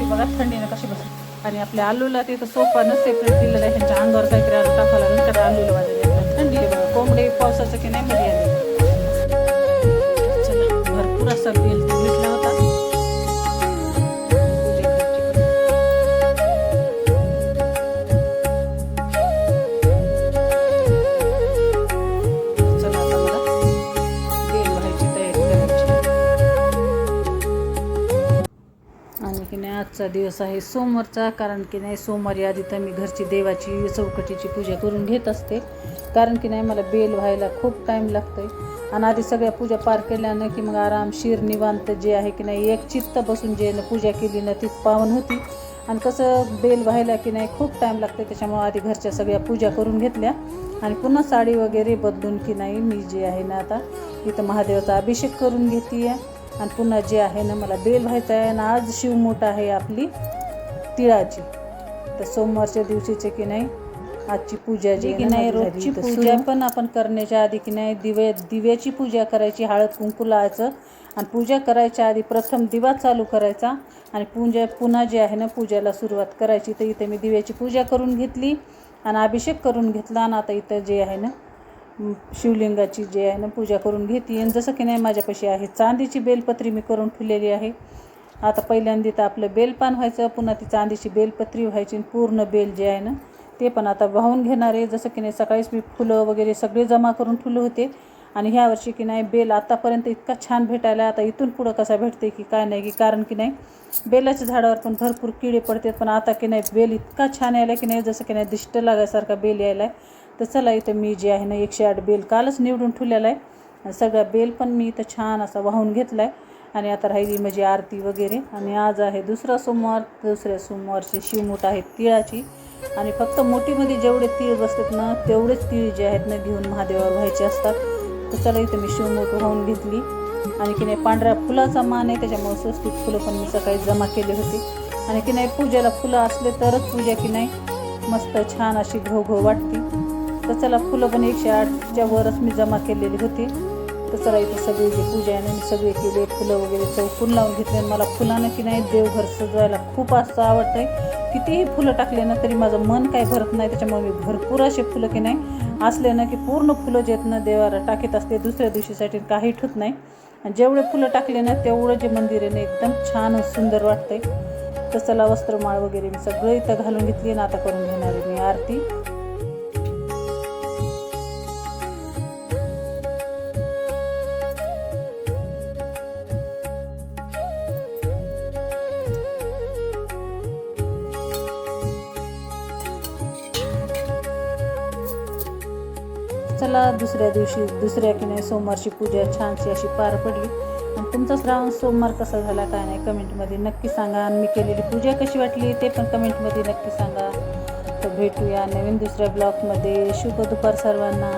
बघा थंडीनं कशी बसली आणि आपल्या आलूला तिथं सोपानं सेपरेट दिलेलं आहे. ह्यांच्या अंगावर काहीतरी आलू टाकावं लागेल कारण आलूला वाजले थंडी बघा. कोंबडे पावसाचं की नाही मध्ये आले. चला भरपूर असा बेल भेटला होता. आजचा दिवस आहे सोमवारचा, कारण की नाही सोमवारी आधी तर मी घरची देवाची चौकटीची पूजा करून घेत असते, कारण की नाही मला बेल व्हायला खूप टाईम लागतो आहे. आणि आधी सगळ्या पूजा पार केल्यानं की मग आरामशीर निवांत जे आहे की नाही एक चित्त बसून जे पूजा केली ना तीच पावन होती. आणि कसं बेल व्हायला की नाही खूप टाईम लागते, त्याच्यामुळे आधी घरच्या सगळ्या पूजा करून घेतल्या आणि पुन्हा साडी वगैरे बदलून की नाही मी जे आहे ना आता इथं महादेवाचा अभिषेक करून घेते आहे. आणि पुन्हा जे आहे ना मला बेल व्हायचं आहे. आणि आज शिवमूठ आहे आपली तिळाची, तर सोमवारच्या दिवशीचे की नाही आजची पूजा जी की नाही रोजची पूजा पण आपण करण्याच्या आधी की नाही दिव्याची पूजा करायची, हळद कुंकू लावायचं आणि पूजा करायच्या आधी प्रथम दिवा चालू करायचा आणि पुन्हा जे आहे ना पूजेला सुरुवात करायची. तर इथे मी दिव्याची पूजा करून घेतली आणि अभिषेक करून घेतला आणि आता इथं जे आहे ना शिवलिंगाची जे आहे ना पूजा करून घेते. आणि जसं की नाही माझ्यापाशी आहे चांदीची बेलपत्री मी करून ठेवलेली आहे. आता पहिल्यांदा तर आपलं बेलपान व्हायचं, पुन्हा ती चांदीची बेलपत्री व्हायची आणि पूर्ण बेल जे आहे ना ते पण आता वाहून घेणार आहे. जसं की नाही सकाळीच मी फुलं वगैरे सगळे जमा करून ठेवले होते आणि ह्या वर्षी की नाही बेल आतापर्यंत इतका छान भेटायला, आता इथून पुढं कसा भेटते की काय नाही की, कारण की नाही बेलाच्या झाडावर पण भरपूर किडे पडतात, पण आता की नाही बेल इतका छान यायला की नाही जसं की नाही दिष्ट लागायसारखा बेल यायला आहे. तर चला इथं मी जे आहे ना 108 बेल कालच निवडून ठेवलेला आहे आणि सगळा बेल पण मी इथं छान असा वाहून घेतला आहे. आणि आता राहिली म्हणजे आरती वगैरे. आणि आज आहे दुसरा सोमवार, दुसऱ्या सोमवारची शिवमूठ आहे तिळाची आणि फक्त मोठीमध्ये जेवढे तीळ बसतात ना तेवढेच तीळ जे आहेत ना घेऊन महादेवावर व्हायचे असतात. तर चला इथं मी शिवमूठ वाहून घेतली आणि की नाही पांढऱ्या फुलाचा मान आहे त्याच्यामुळे स्वस्तिक फुलं पण मी सकाळी जमा केले होते. आणि की नाही पूजेला फुलं असले तरच पूजा की नाही मस्त छान अशी घोघो वाटते. तर चला फुलं पण 108च्या वरच मी जमा केलेली होती. तर चला इथे सगळी जी पूजा आहे ना मी सगळे केले, फुलं वगैरे चौकून लावून घेतले. आणि मला फुलानं की नाही देवघर सजवायला खूप असं आवडतं आहे. कितीही फुलं टाकले ना तरी माझं मन काही भरत नाही, त्याच्यामुळे मी भरपूर असे फुलं की नाही असले ना की पूर्ण फुलं जे आहेत ना देवाला टाकीत असते. दुसऱ्या दिवशीसाठी काही ठेवत नाही आणि जेवढे फुलं टाकले ना तेवढं जे मंदिर आहे ना एकदम छान सुंदर वाटतं आहे. तर चला वस्त्रमाळ वगैरे मी सगळं इथं घालून घेतली आणि आता करून घेणार आहे मी आरती. चला दुसऱ्या की नाही सोमवारची पूजा छानशी अशी पार पडली. आणि तुमचा श्रावण सोमवार कसा झाला काय नाही कमेंटमध्ये नक्की सांगा. आणि मी केलेली पूजा कशी वाटली ते पण कमेंटमध्ये नक्की सांगा. तर भेटूया नवीन दुसऱ्या ब्लॉगमध्ये. शुभ दुपार सर्वांना.